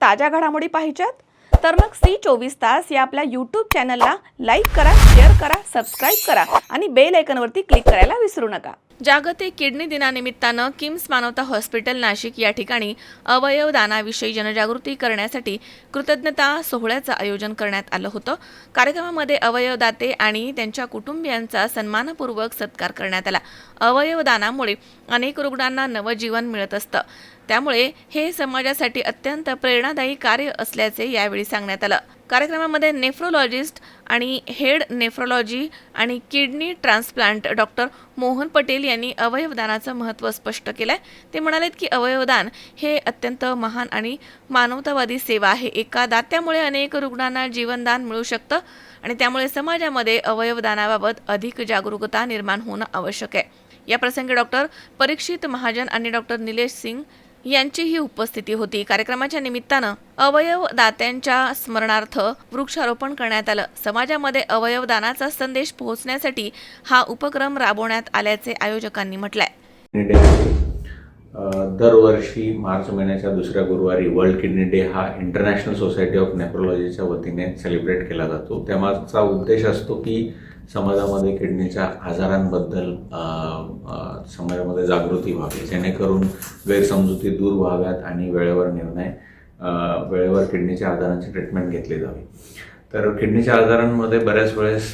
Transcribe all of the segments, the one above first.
ताज्या घडामोडी पाहिजेत तर मग C24 तास या आपल्या YouTube चॅनलला लाईक करा, शेअर करा, सबस्क्राईब करा आणि बेल आयकॉनवरती क्लिक करायला विसरू नका। जागतिक किडनी दिनानिमित्तानं किम्स मानवता हॉस्पिटल नाशिक या ठिकाणी अवयव दानाविषयी जनजागृती करण्यासाठी कृतज्ञता सोहळ्याचं आयोजन करण्यात आलं होतं। कार्यक्रमामध्ये अवयवदाते आणि त्यांच्या कुटुंबियांचा सन्मानपूर्वक सत्कार करण्यात आला। अवयव दानामुळे अनेक रुग्णांना नवजीवन मिळत असतं, त्यामुळे हे समाजासाठी अत्यंत प्रेरणादायी कार्य असल्याचे यावेळी सांगण्यात आलं। कार्यक्रमामध्ये नेफ्रोलॉजिस्ट आणि हेड नेफ्रोलॉजी आणि kidney transplant doctor Mohan Patel यांनी अवयवदानाचं महत्त्व स्पष्ट केलंय। ते म्हणालेत की अवयवदान हे अत्यंत महान आणि मानवतावादी सेवा आहे। एका दात्यामुळे अनेक रुग्णांना जीवनदान मिळू शकतं आणि त्यामुळे समाजामध्ये अवयवदानाबाबत अधिक जागरूकता निर्माण होणं आवश्यक आहे। या प्रसंगी डॉक्टर परीक्षित महाजन आणि डॉक्टर निलेश सिंग यांचीही उपस्थिती होती। कार्यक्रमाच्या निमित्तानं अवयव दात्यांच्या स्मरणार्थ वृक्षारोपण करण्यात आलं। समाजामध्ये अवयव दानाचा संदेश पोहोचण्यासाठी हा उपक्रम राबवण्यात आल्याचे आयोजकांनी म्हटलंय। दरवर्षी मार्च महिन्याच्या दुसऱ्या गुरुवारी वर्ल्ड किडनी डे हा इंटरनॅशनल सोसायटी ऑफ नेफ्रोलॉजीच्या वतीने सेलिब्रेट केला जातो। त्यामागचा उद्देश असतो की समाजामध्ये किडनीच्या आजारांबद्दल समाजामध्ये जागृती व्हावी, जेणेकरून गैरसमजुती दूर व्हाव्यात आणि वेळेवर किडनीच्या आजारांची ट्रीटमेंट घेतली जावी। तर किडनीच्या आजारांमध्ये बऱ्याच वेळेस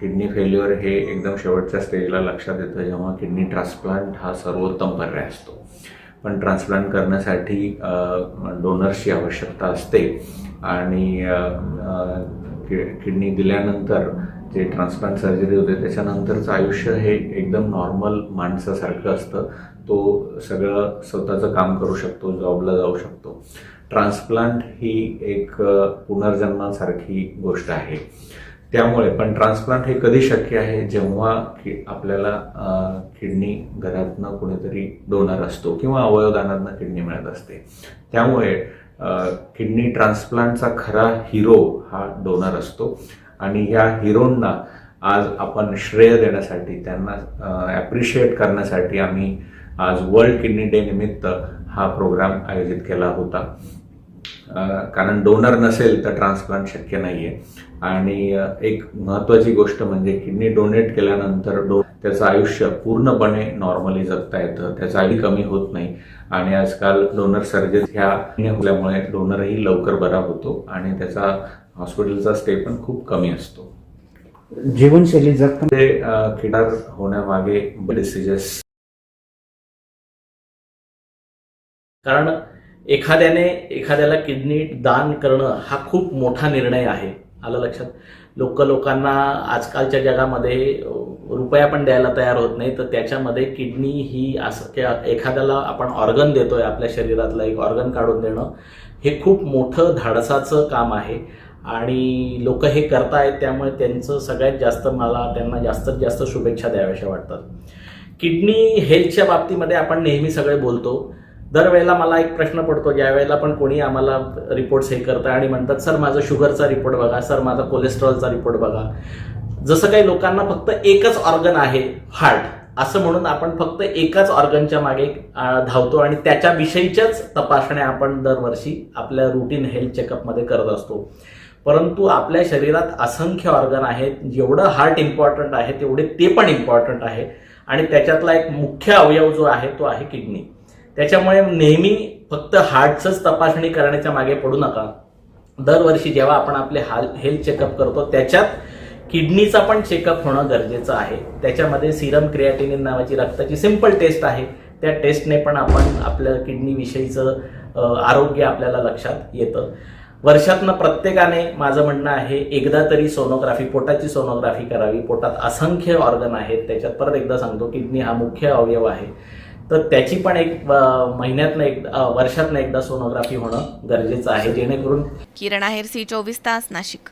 किडनी फेल्युअर हे एकदम शेवटच्या स्टेजला लक्षात येतं, जेव्हा किडनी ट्रान्सप्लांट हा सर्वोत्तम पर्याय असतो। पण ट्रान्सप्लांट करण्यासाठी डोनर्सची आवश्यकता असते आणि किडनी दिल्यानंतर जे ट्रान्सप्लांट सर्जरी होते त्याच्यानंतरचं आयुष्य हे एकदम नॉर्मल माणसासारखं असतं। तो सगळं स्वतःचं काम करू शकतो, जॉबला जाऊ शकतो। ट्रान्सप्लांट ही एक पुनर्जन्मासारखी गोष्ट आहे। त्यामुळे पण ट्रान्सप्लांट हे कधी शक्य आहे, जेव्हा आपल्याला किडनी घरातनं कुणीतरी डोनर असतो किंवा अवयवदानातनं किडनी मिळत असते। त्यामुळे किडनी ट्रान्सप्लांटचा खरा हिरो हा डोनर असतो आणि ह्या हिरोंना आज आपण श्रेय देण्यासाठी, त्यांना ॲप्रिशिएट करण्यासाठी आम्ही आज वर्ल्ड किडनी डे निमित्त हा प्रोग्राम आयोजित केला होता। कारण डोनर नसेल तर ट्रान्सप्लांट शक्य नाहीये आणि एक महत्त्वाची गोष्ट म्हणजे किडनी डोनेट केल्यानंतर त्याचं आयुष्य पूर्णपणे नॉर्मली जगता येतं, त्याचा आधी कमी होत नाही आणि आजकाल डोनर सर्जरी ह्या असल्यामुळे डोनरही लवकर बरा होतो आणि त्याचा हॉस्पिटलचा स्टे पण खूप कमी असतो। जीवनशैली जगताना किडार होण्यामागे डिसीजेस, कारण एखाद्याला किडनी दान करणं हा खूप मोठा निर्णय आहे। आलं लक्षात? लोकांना आजकालच्या जगामध्ये रुपया पण द्यायला तयार होत नाही, तर त्याच्यामध्ये किडनी ही असं एखाद्याला आपण ऑर्गन देतोय, आपल्या शरीरातलं एक ऑर्गन काढून देणं हे खूप मोठं धाडसाचं काम आहे आणि लोक हे करतायत। त्यामुळे त्यांचं सगळ्यात जास्त त्यांना जास्तीत जास्त शुभेच्छा द्याव्याशा वाटतात। किडनी हेल्थच्या बाबतीमध्ये आपण नेहमी सगळे बोलतो। दरवेळेला मला एक प्रश्न पडतो, ज्या वेळेला पण कोणी आम्हाला रिपोर्ट्स हे करतं आणि म्हणतात सर माझा शुगरचा रिपोर्ट बघा, सर माझा कोलेस्ट्रॉलचा रिपोर्ट बघा। जसं काही लोकांना फक्त एकच ऑर्गन आहे हार्ट असं म्हणून आपण फक्त एकाच ऑर्गनच्या मागे धावतो आणि त्याच्याविषयीच्याच तपासण्या आपण दरवर्षी आपल्या रुटीन हेल्थ चेकअपमध्ये करत असतो। परंतु आपल्या शरीरात असंख्य ऑर्गन आहेत, जेवढं हार्ट इम्पॉर्टंट आहे तेवढे ते पण इम्पॉर्टंट आहे आणि त्याच्यातला एक मुख्य अवयव जो आहे तो आहे किडनी। त्याच्यामुळे नेहमी फक्त हार्टचंच तपासणी करण्याच्या मागे पडू नका। दरवर्षी जेव्हा आपण आपले हेल्थ चेकअप करतो त्याच्यात किडनीचा पण चेकअप होणं गरजेचं आहे। त्याच्यामध्ये सिरम क्रिएटिनिन नावाची रक्ताची सिंपल टेस्ट आहे, त्या टेस्टने पण आपण आपल्या किडनीविषयीचं आरोग्य आपल्याला लक्षात येतं। वर्षातनं प्रत्येकाने माझं म्हणणं आहे एकदा तरी सोनोग्राफी, पोटाची सोनोग्राफी करावी। पोटात असंख्य ऑर्गन आहेत, त्याच्यात परत एकदा सांगतो किडनी हा मुख्य अवयव आहे, तर त्याची पण एक वर्षातनं एकदा सोनोग्राफी होणं गरजेचं आहे, जेणेकरून किरण आहेर C24 तास नाशिक।